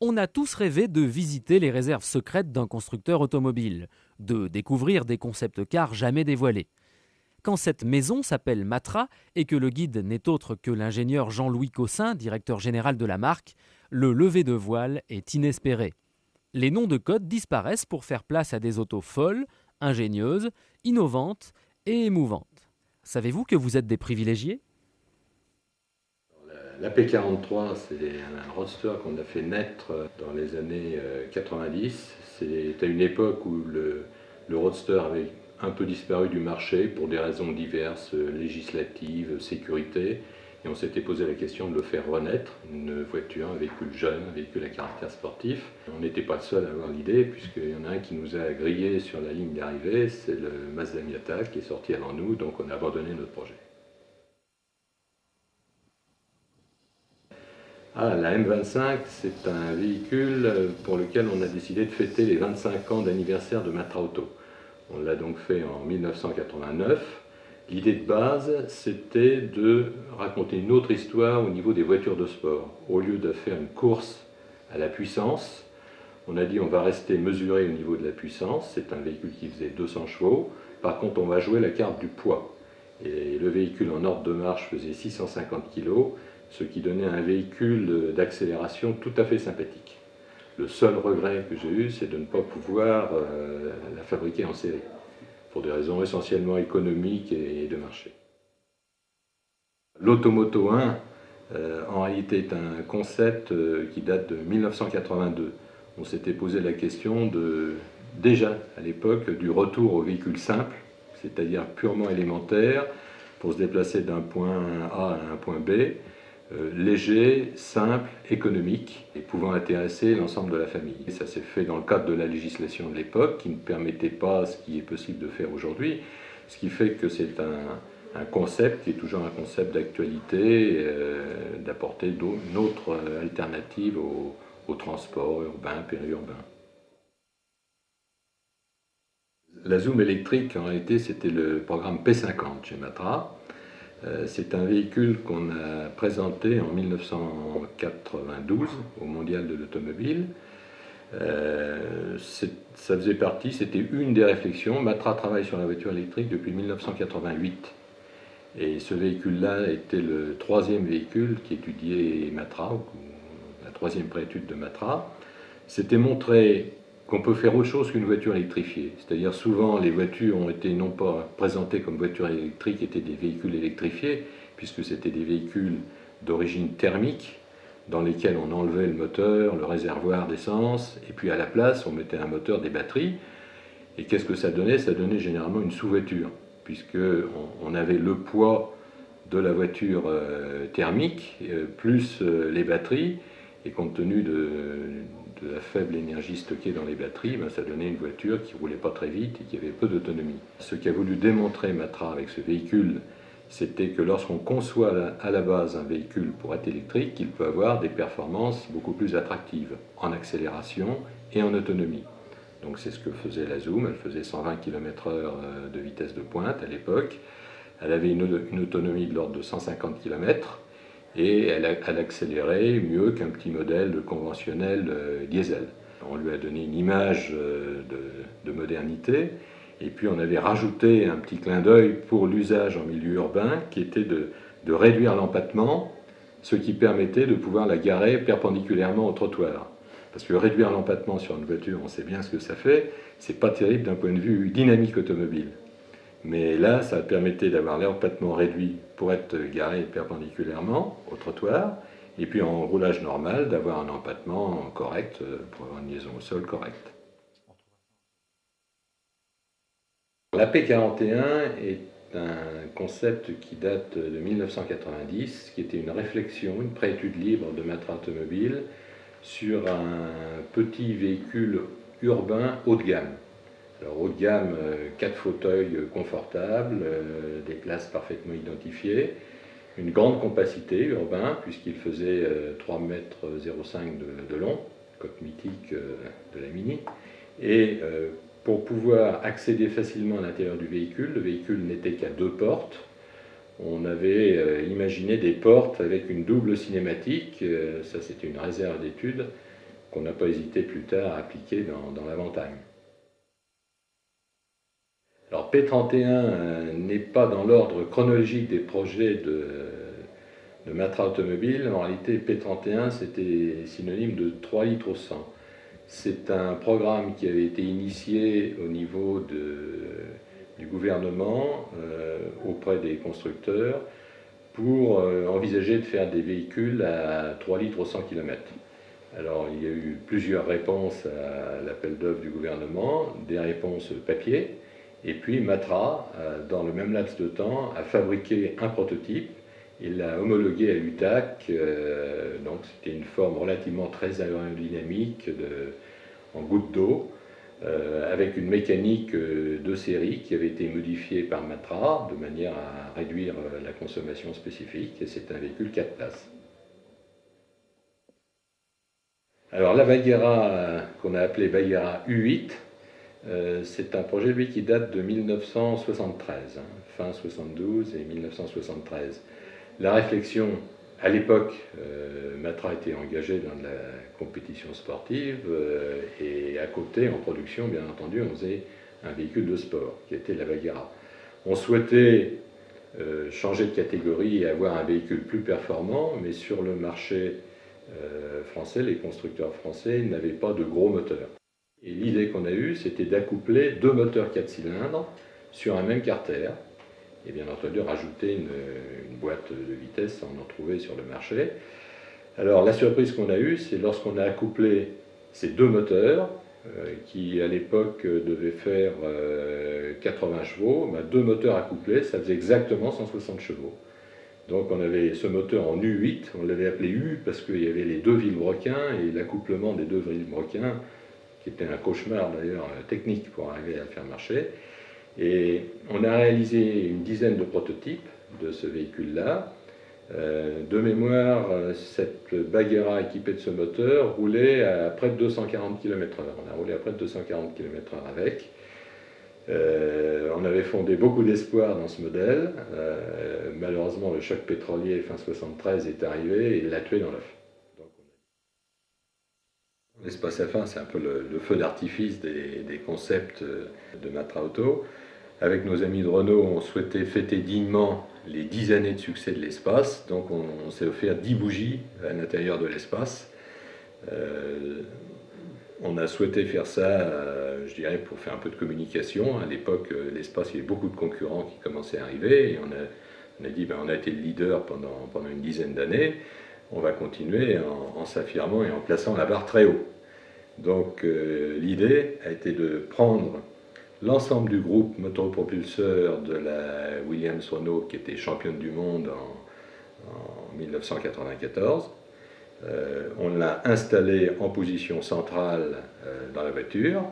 On a tous rêvé de visiter les réserves secrètes d'un constructeur automobile, de découvrir des concept cars jamais dévoilés. Quand cette maison s'appelle Matra et que le guide n'est autre que l'ingénieur Jean-Louis Cossin, directeur général de la marque, le lever de voile est inespéré. Les noms de code disparaissent pour faire place à des autos folles, ingénieuses, innovantes et émouvantes. Savez-vous que vous êtes des privilégiés ? La P43, c'est un roadster qu'on a fait naître dans les années 90. C'était une époque où le roadster avait un peu disparu du marché pour des raisons diverses, législatives, sécurité. Et on s'était posé la question de le faire renaître, une voiture, un véhicule jeune, un véhicule à caractère sportif. On n'était pas le seul à avoir l'idée, puisqu'il y en a un qui nous a grillé sur la ligne d'arrivée, c'est le Mazda Miata qui est sorti avant nous, donc on a abandonné notre projet. Ah, la M25, c'est un véhicule pour lequel on a décidé de fêter les 25 ans d'anniversaire de Matra Auto. On l'a donc fait en 1989. L'idée de base, c'était de raconter une autre histoire au niveau des voitures de sport. Au lieu de faire une course à la puissance, on a dit on va rester mesuré au niveau de la puissance. C'est un véhicule qui faisait 200 chevaux. Par contre, on va jouer la carte du poids. Et le véhicule en ordre de marche faisait 650 kg, ce qui donnait un véhicule d'accélération tout à fait sympathique. Le seul regret que j'ai eu, c'est de ne pas pouvoir la fabriquer en série, pour des raisons essentiellement économiques et de marché. L'Automoto 1, en réalité, est un concept qui date de 1982. On s'était posé la question déjà à l'époque du retour au véhicule simple, c'est-à-dire purement élémentaire, pour se déplacer d'un point A à un point B, léger, simple, économique, et pouvant intéresser l'ensemble de la famille. Et ça s'est fait dans le cadre de la législation de l'époque, qui ne permettait pas ce qui est possible de faire aujourd'hui, ce qui fait que c'est un concept qui est toujours un concept d'actualité, d'apporter une autre alternative au transport urbain, périurbain. La Zoom électrique, en réalité, c'était le programme P50 chez Matra. C'est un véhicule qu'on a présenté en 1992 au Mondial de l'Automobile. Ça faisait partie, c'était une des réflexions. Matra travaille sur la voiture électrique depuis 1988. Et ce véhicule-là était le troisième véhicule qui étudiait Matra, ou la troisième préétude de Matra. C'était montré qu'on peut faire autre chose qu'une voiture électrifiée. C'est-à-dire souvent les voitures ont été non pas présentées comme voitures électriques, étaient des véhicules électrifiés, puisque c'était des véhicules d'origine thermique, dans lesquels on enlevait le moteur, le réservoir d'essence, et puis à la place on mettait un moteur, des batteries. Et qu'est-ce que ça donnait? Ça donnait généralement une sous-voiture, puisqu'on avait le poids de la voiture thermique, plus les batteries, et compte tenu de la faible énergie stockée dans les batteries, ça donnait une voiture qui ne roulait pas très vite et qui avait peu d'autonomie. Ce qu'a voulu démontrer Matra avec ce véhicule, c'était que lorsqu'on conçoit à la base un véhicule pour être électrique, il peut avoir des performances beaucoup plus attractives en accélération et en autonomie. Donc c'est ce que faisait la Zoom, elle faisait 120 km/h de vitesse de pointe à l'époque, elle avait une autonomie de l'ordre de 150 km, et elle accélérait mieux qu'un petit modèle conventionnel diesel. On lui a donné une image de modernité, et puis on avait rajouté un petit clin d'œil pour l'usage en milieu urbain, qui était de réduire l'empattement, ce qui permettait de pouvoir la garer perpendiculairement au trottoir. Parce que réduire l'empattement sur une voiture, on sait bien ce que ça fait, c'est pas terrible d'un point de vue dynamique automobile. Mais là, ça permettait d'avoir l'empattement réduit pour être garé perpendiculairement au trottoir, et puis en roulage normal, d'avoir un empattement correct pour avoir une liaison au sol correcte. La P41 est un concept qui date de 1990, qui était une réflexion, une préétude libre de Matra Automobile sur un petit véhicule urbain haut de gamme. Alors haut de gamme, 4 fauteuils confortables, des places parfaitement identifiées, une grande compacité urbain, puisqu'il faisait 3,05 m de long, coque mythique de la Mini. Et pour pouvoir accéder facilement à l'intérieur du véhicule, le véhicule n'était qu'à 2 portes. On avait imaginé des portes avec une double cinématique, ça c'était une réserve d'étude, qu'on n'a pas hésité plus tard à appliquer dans la montagne. Alors P31 n'est pas dans l'ordre chronologique des projets de Matra Automobile. En réalité, P31 c'était synonyme de 3 litres au 100. C'est un programme qui avait été initié au niveau du gouvernement auprès des constructeurs pour envisager de faire des véhicules à 3 litres au 100 km. Alors il y a eu plusieurs réponses à l'appel d'offres du gouvernement, des réponses papier, et puis Matra, dans le même laps de temps, a fabriqué un prototype. Il l'a homologué à l'UTAC, donc c'était une forme relativement très aérodynamique en goutte d'eau, avec une mécanique de série qui avait été modifiée par Matra de manière à réduire la consommation spécifique, et c'est un véhicule 4 places. Alors la Bagheera, qu'on a appelée Bagheera U8, c'est un projet lui qui date de 1973, fin 72 et 1973. La réflexion, à l'époque, Matra était engagé dans de la compétition sportive et à côté, en production, bien entendu, on faisait un véhicule de sport qui était la Bagheera. On souhaitait changer de catégorie et avoir un véhicule plus performant, mais sur le marché français, les constructeurs français n'avaient pas de gros moteurs. Et l'idée qu'on a eue, c'était d'accoupler 2 moteurs 4 cylindres sur un même carter, et bien entendu rajouter une boîte de vitesse sans en trouver sur le marché. Alors la surprise qu'on a eue, c'est lorsqu'on a accouplé ces 2 moteurs, qui à l'époque devaient faire 80 chevaux, 2 moteurs accouplés, ça faisait exactement 160 chevaux. Donc on avait ce moteur en U8, on l'avait appelé U parce qu'il y avait les 2 vilebrequins et l'accouplement des 2 vilebrequins, qui était un cauchemar d'ailleurs technique pour arriver à le faire marcher. Et on a réalisé une dizaine de prototypes de ce véhicule-là. De mémoire, cette Bagheera équipée de ce moteur roulait à près de 240 km/h. On a roulé à près de 240 km/h avec. On avait fondé beaucoup d'espoir dans ce modèle. Malheureusement, le choc pétrolier fin 73 est arrivé et l'a tué dans l'œuf. L'espace F1, c'est un peu le feu d'artifice des concepts de Matra Auto. Avec nos amis de Renault, on souhaitait fêter dignement les 10 années de succès de l'espace. Donc on s'est offert 10 bougies à l'intérieur de l'espace. On a souhaité faire ça, je dirais, pour faire un peu de communication. À l'époque, l'espace, il y avait beaucoup de concurrents qui commençaient à arriver. Et on a dit, on a été le leader pendant une dizaine d'années. On va continuer en s'affirmant et en plaçant la barre très haut. Donc l'idée a été de prendre l'ensemble du groupe motopropulseur de la Williams-Renault qui était championne du monde en 1994. On l'a installé en position centrale dans la voiture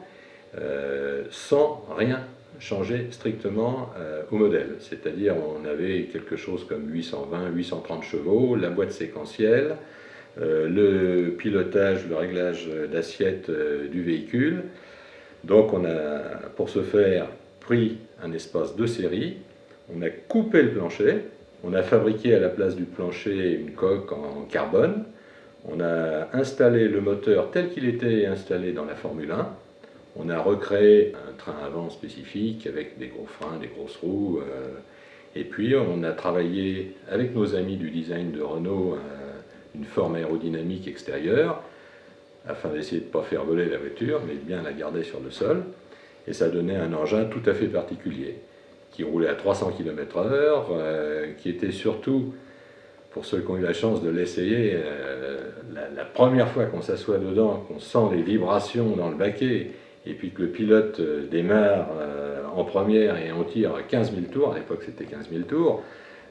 sans rien changer strictement au modèle. C'est-à-dire on avait quelque chose comme 820-830 chevaux, la boîte séquentielle, le pilotage, le réglage d'assiette du véhicule. Donc on a, pour ce faire, pris un espace de série, on a coupé le plancher, on a fabriqué à la place du plancher une coque en carbone, on a installé le moteur tel qu'il était installé dans la Formule 1, on a recréé un train avant spécifique avec des gros freins, des grosses roues, et puis on a travaillé avec nos amis du design de Renault une forme aérodynamique extérieure, afin d'essayer de ne pas faire voler la voiture, mais de bien la garder sur le sol. Et ça donnait un engin tout à fait particulier, qui roulait à 300 km/h, qui était surtout, pour ceux qui ont eu la chance de l'essayer, la première fois qu'on s'assoit dedans, qu'on sent les vibrations dans le baquet, et puis que le pilote démarre en première et on tire 15 000 tours, à l'époque c'était 15 000 tours,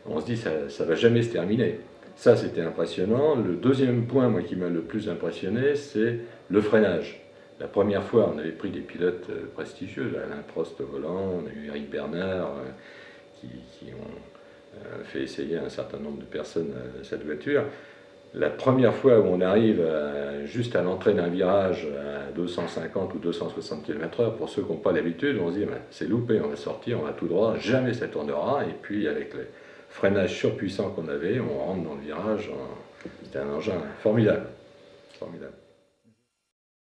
on se dit ça ne va jamais se terminer. Ça, c'était impressionnant. Le deuxième point, moi, qui m'a le plus impressionné, c'est le freinage. La première fois, on avait pris des pilotes prestigieux, Alain Prost au volant, on a eu Eric Bernard, qui ont fait essayer à un certain nombre de personnes cette voiture. La première fois où on arrive juste à l'entrée d'un virage à 250 ou 260 km/h, pour ceux qui n'ont pas l'habitude, on se dit c'est loupé, on va sortir, on va tout droit, jamais ça tournera, et puis avec les freinage surpuissant qu'on avait, on rentre dans le virage, c'était un engin formidable. Formidable.